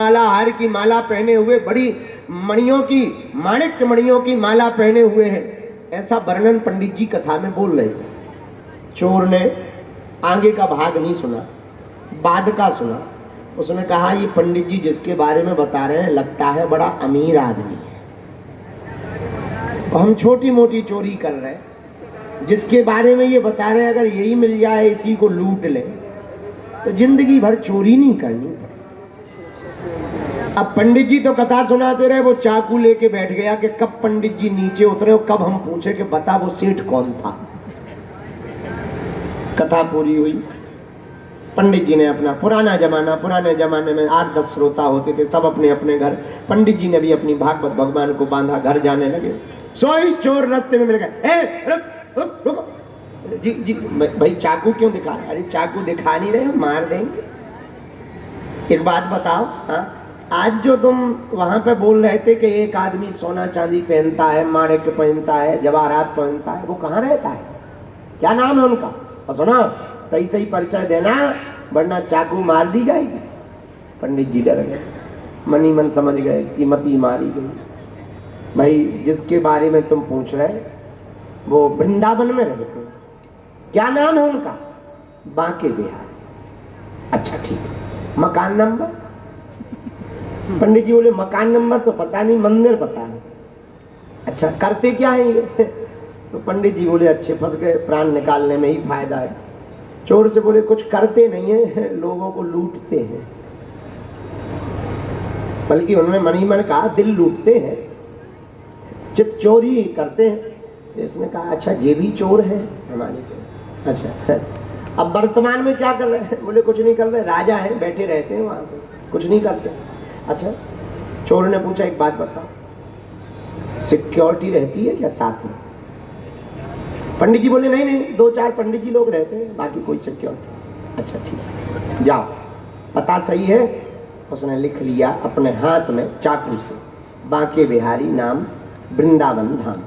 माला हार की माला पहने हुए, बड़ी मणियों की, माणिक्य मणियों की माला पहने हुए हैं, ऐसा वर्णन पंडित जी कथा में बोल रहे थे। चोर ने आगे का भाग नहीं सुना, बाद का सुना। उसने कहा ये पंडित जी जिसके बारे में बता रहे हैं लगता है बड़ा अमीर आदमी है, हम छोटी मोटी चोरी कर रहे हैं, जिसके बारे में ये बता रहे हैं अगर यही मिल जाए इसी को लूट ले तो जिंदगी भर चोरी नहीं करनी। अब पंडित जी तो कथा सुनाते रहे, वो चाकू लेके बैठ गया कि कब पंडित जी नीचे उतरे और कब हम पूछे कि बता वो सेठ कौन था। कथा पूरी हुई, पंडित जी ने अपना पुराने जमाने में 8-10 श्रोता होते थे, सब अपने अपने घर। पंडित जी ने भी अपनी भागवत भगवान को बांधा, घर जाने लगे। सोई चोर रास्ते में मिल गए। रुको जी जी भाई चाकू क्यों दिखा रहे? अरे चाकू दिखा नहीं रहे, मार देंगे। एक बात बताओ, हाँ आज जो तुम वहां पे बोल रहे थे कि एक आदमी सोना चांदी पहनता है, माणिक्य पहनता है, जवाहरात पहनता है, वो कहाँ रहता है? क्या नाम है उनका? और सुनो सही सही परिचय देना वरना चाकू मार दी जाएगी। पंडित जी डर गए, मनी मन समझ गए इसकी मती मारी गई। भाई जिसके बारे में तुम पूछ रहे वो वृंदावन में रहते, क्या नाम है उनका? बांके बिहारी। अच्छा ठीक है, मकान नंबर? पंडित जी बोले मकान नंबर तो पता नहीं, मंदिर पता है। अच्छा करते क्या है ये? तो पंडित जी बोले अच्छे फंस गए, प्राण निकालने में ही फायदा है। चोर से बोले कुछ करते नहीं है, लोगों को लूटते हैं। बल्कि उन्होंने मन ही मन कहा दिल लूटते हैं, चित चोरी करते हैं। तो इसने कहा अच्छा ये भी चोर है हमारे पास। अच्छा अब वर्तमान में क्या कर रहे हैं? बोले कुछ नहीं कर रहे, राजा है बैठे रहते हैं वहां पे, कुछ नहीं करते। अच्छा चोर ने पूछा एक बात बताओ, सिक्योरिटी रहती है क्या साथ में? पंडित जी बोले नहीं नहीं, 2-4 पंडित जी लोग रहते हैं, बाकी कोई सिक्योरिटी। अच्छा ठीक है जाओ, पता सही है? उसने लिख लिया अपने हाथ में चाकू से, बांके बिहारी नाम, वृंदावन धाम।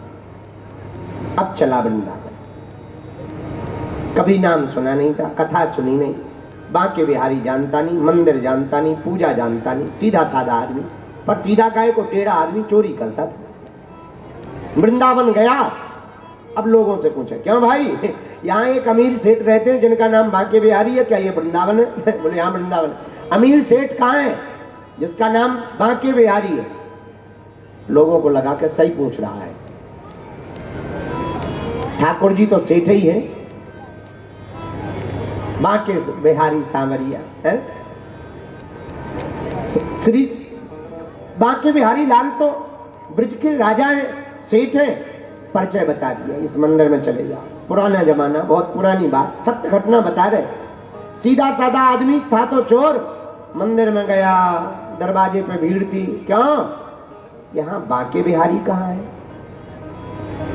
अब चला वृंदावन, कभी नाम सुना नहीं था, कथा सुनी नहीं, बांके बिहारी जानता नहीं, मंदिर जानता नहीं, पूजा जानता नहीं, सीधा साधा आदमी। पर सीधा काहे को, टेढ़ा आदमी चोरी करता था। वृंदावन गया, अब लोगों से पूछा क्यों भाई यहाँ एक अमीर सेठ रहते हैं जिनका नाम बांके बिहारी है, क्या ये वृंदावन है? बोले हाँ वृंदावन। अमीर सेठ कहाँ है जिसका नाम बांके बिहारी है? लोगों को लगा कि सही पूछ रहा है, ठाकुर जी तो सेठ ही है, बांके बिहारी सांवरिया है। श्री बांके बिहारी लाल तो ब्रज के राजा हैं, सेठ हैं। परिचय बता दिया, इस मंदिर में चले जाओ। पुराना जमाना, बहुत पुरानी बात, सत्य घटना बता रहे। सीधा साधा आदमी था तो चोर, मंदिर में गया, दरवाजे पे भीड़ थी, क्यों यहाँ बांके बिहारी कहाँ है?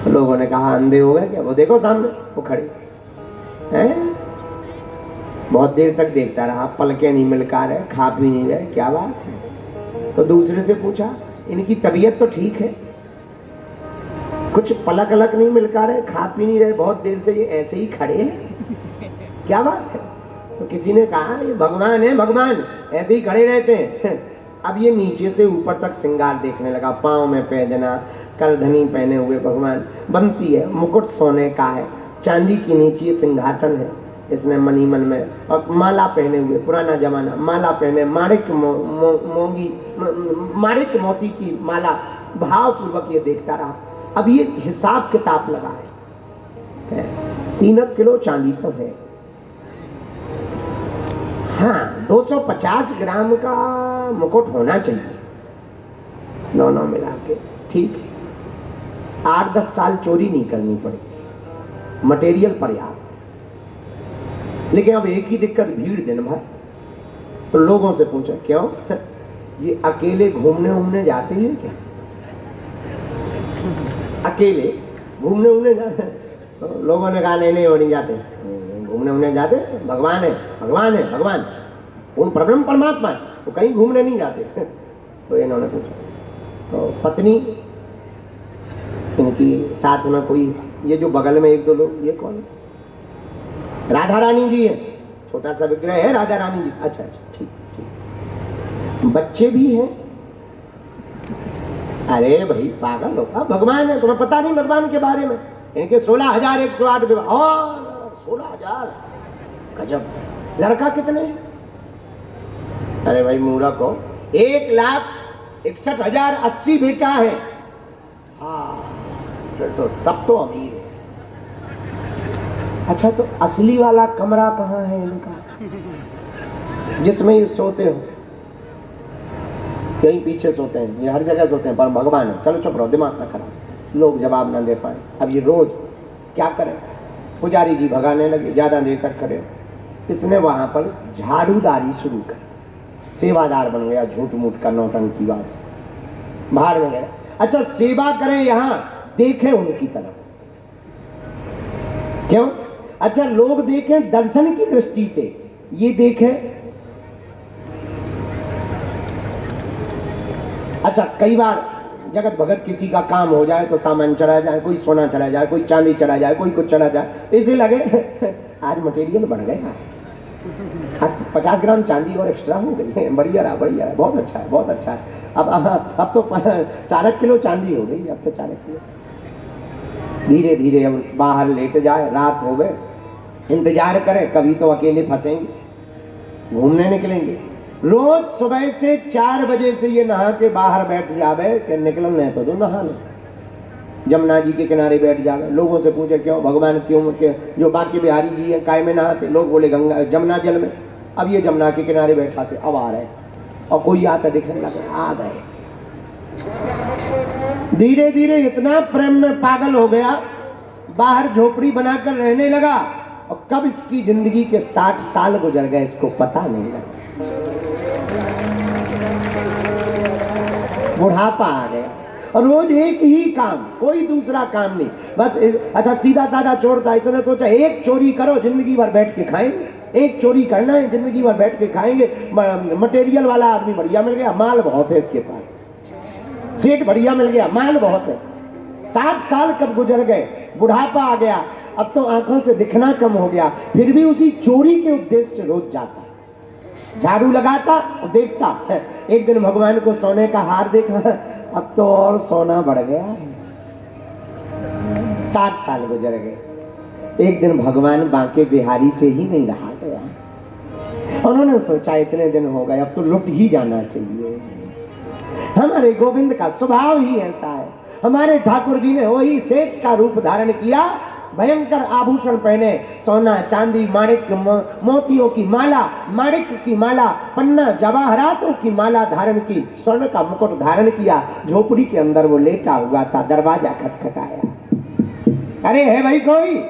लोगों ने कहा अंधे हो गए क्या? वो देखो सामने वो खड़े हैं। बहुत देर तक देखता रहा, पलके नहीं मिलका रहे, खा भी नहीं रहे, क्या बात है? तो दूसरे से पूछा इनकी तबीयत तो ठीक है? कुछ पलक अलक नहीं मिलका रहे, खा पी नहीं रहे, बहुत देर से ये ऐसे ही खड़े हैं, क्या बात है? तो किसी ने कहा ये भगवान है, भगवान ऐसे ही खड़े रहते हैं। अब ये नीचे से ऊपर तक श्रृंगार देखने लगा, पाँव में पैजना, करधनी पहने हुए भगवान, बंसी है, मुकुट सोने का है, चांदी की नीचे सिंहासन है। इसने मनी मन में, और माला पहने हुए, पुराना जमाना, माला पहने, माणिक्य मोती की माला, भाव पूर्वक ये देखता रहा। अब ये हिसाब किताब लगा है, 3 किलो चांदी तो है, हाँ 250 ग्राम का मुकुट होना चाहिए, दोनों मिला के ठीक है। 8-10 साल चोरी नहीं करनी पड़ेगी, मटेरियल पर्याप्त। लेकिन अब एक ही दिक्कत, भीड़ दिन भर। तो लोगों से पूछा क्यों ये अकेले घूमने जाते हैं क्या? अकेले घूमने जाते? तो लोगों ने कहा नहीं वो नहीं जाते, घूमने जाते, भगवान है भगवान, उन परम परमात्मा है, वो कहीं घूमने नहीं जाते। तो इन्होंने पूछा, तो पत्नी इनकी साथ में कोई, ये जो बगल में 1-2 लोग, ये कौन? राधा रानी जी है, छोटा सा विग्रह है राधा रानी जी। अच्छा अच्छा ठीक ठीक। बच्चे भी हैं। अरे भाई पागल हो, भगवान है, तुम्हें पता नहीं भगवान के बारे में? इनके 16,108 विवाह। 16,000, गजब। लड़का कितने? अरे भाई मूर्ख हो, 1,61,080 बेटा है। हाँ फिर तो तब तो अमीर है। अच्छा तो असली वाला कमरा कहाँ है इनका, जिसमें ये सोते हो? कहीं पीछे सोते हैं, ये हर जगह सोते हैं, पर भगवान है। चलो चुप रहो, दिमाग ना खराब, लोग जवाब ना दे पाए। अब ये रोज क्या करें? पुजारी जी भगाने लगे, ज्यादा देर तक खड़े। इसने वहां पर झाड़ूदारी शुरू कर दी, सेवादार बन गया, झूठ मूठ का नौटंकी बाज, बाहर में गया। अच्छा सेवा करें यहां, देखें उनकी तरफ, क्यों? अच्छा लोग देखें दर्शन की दृष्टि से, ये देखें। अच्छा कई बार जगत भगत किसी का काम हो जाए तो सामान चढ़ा जाए, कोई सोना चढ़ा जाए, कोई चांदी चढ़ा जाए, कोई कुछ चढ़ा जाए, इसे लगे आज मटेरियल बढ़ गया, आज 50 ग्राम चांदी और एक्स्ट्रा हो गई है, बढ़िया रहा, बढ़िया रहा, बहुत अच्छा है, बहुत अच्छा है। अब तो 4 किलो चांदी हो गई, अब तो 4 किलो। धीरे धीरे अब बाहर लेट जाए, रात हो गए, इंतजार करें, कभी तो अकेले फंसेंगे, घूमने निकलेंगे। रोज सुबह से 4 बजे से ये नहा के बाहर बैठ जावे कि निकलने तो दो नहाने। जमुना जी के किनारे बैठ जावे, लोगों से पूछे क्यों भगवान क्यों के जो बाकी बिहारी जी है काय में नहाते? लोग बोले गंगा जमुना जल में। अब ये जमुना के किनारे बैठा के अब आ रहे, और कोई आता दिखने लगे, आ गए। धीरे धीरे इतना प्रेम में पागल हो गया, बाहर झोपड़ी बनाकर रहने लगा, और कब इसकी जिंदगी के 60 साल गुजर गए इसको पता नहीं लगा। बुढ़ापा आ गया, और रोज एक ही काम, कोई दूसरा काम नहीं, बस अच्छा सीधा साधा चोर था, इसने सोचा एक चोरी करो जिंदगी भर बैठ के खाएंगे, एक चोरी करना है जिंदगी भर बैठ के खाएंगे। मटेरियल वाला आदमी बढ़िया मिल गया, माल बहुत है इसके पास, सेठ बढ़िया मिल गया, माल बहुत है। 60 साल कब गुजर गए, बुढ़ापा आ गया, अब तो आंखों से दिखना कम हो गया, फिर भी उसी चोरी के उद्देश्य से रोज जाता, झाड़ू लगाता और देखता। एक दिन भगवान को सोने का हार देखा, अब तो और सोना बढ़ गया है। 60 साल गुजर गए, एक दिन भगवान बांके बिहारी से ही नहीं रहा गया, उन्होंने सोचा इतने दिन हो गए, अब तो लुट ही जाना चाहिए। हमारे गोविंद का स्वभाव ही ऐसा है। हमारे ठाकुर जी ने वही सेठ का रूप धारण किया, भयंकर आभूषण पहने, सोना चांदी माणिक मोतियों की माला, माणिक की माला, पन्ना जवाहरातों की माला धारण की, स्वर्ण का मुकुट धारण किया। झोपड़ी के अंदर वो लेटा हुआ था, दरवाजा खटखटाया, अरे है भाई कोई?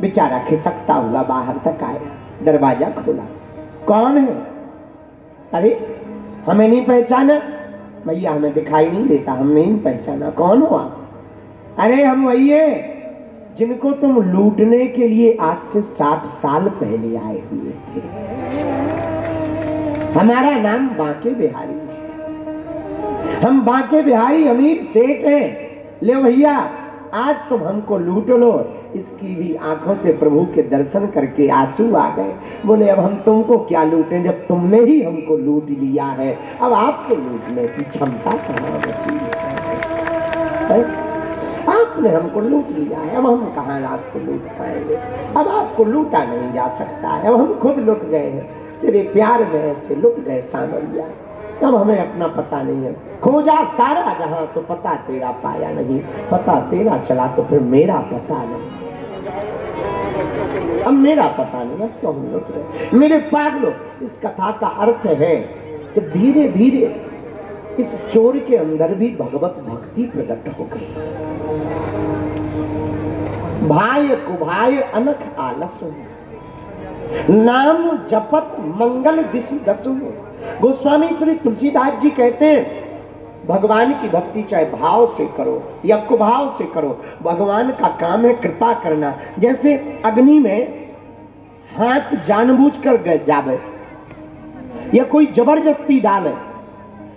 बेचारा खिसकता हुआ बाहर तक आया, दरवाजा खोला, कौन है? अरे हमें नहीं पहचाना? भैया हमें दिखाई नहीं देता, हम नहीं पहचाना, कौन हो आप? अरे हम वही है जिनको तुम लूटने के लिए आज से 60 साल पहले आए हुए थे। हमारा नाम बांके बिहारी है, हम बांके बिहारी अमीर सेठ हैं। ले भैया आज तुम हमको लूट लो। इसकी भी आंखों से प्रभु के दर्शन करके आंसू आ गए। बोले अब हम तुमको क्या लूटें जब तुमने ही हमको लूट लिया है, अब आपको लूटने की क्षमता कहाँ बची है? आपने हमको लूट लिया है, अब हम कहाँ आपको लूट पाएंगे? अब आपको लूटा नहीं जा सकता है, अब हम खुद लुट गए हैं, तेरे प्यार में ऐसे लुट गए सांवरिया, अब हमें अपना पता नहीं है। खोजा सारा जहां तो पता तेरा पाया नहीं, पता तेरा चला तो फिर मेरा पता नहीं, अब मेरा पता नहीं, अब तो हम लुट गए। मेरे पागलों, इस कथा का अर्थ है कि धीरे धीरे इस चोर के अंदर भी भगवत भक्ति प्रकट हो गई। भाय कुभाय अनख आलस नाम जपत मंगल दिशि दसु। गोस्वामी श्री तुलसीदास जी कहते हैं भगवान की भक्ति चाहे भाव से करो या कुभाव से करो, भगवान का काम है कृपा करना। जैसे अग्नि में हाथ जानबूझकर जावे या कोई जबरदस्ती डाले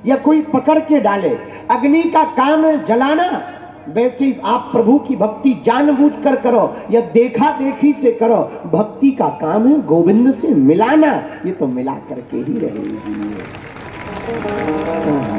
या कोई पकड़ के डाले, अग्नि का काम है जलाना। वैसे ही आप प्रभु की भक्ति जानबूझकर करो या देखा देखी से करो, भक्ति का काम है गोविंद से मिलाना। ये तो मिला करके ही रहेगी। हाँ।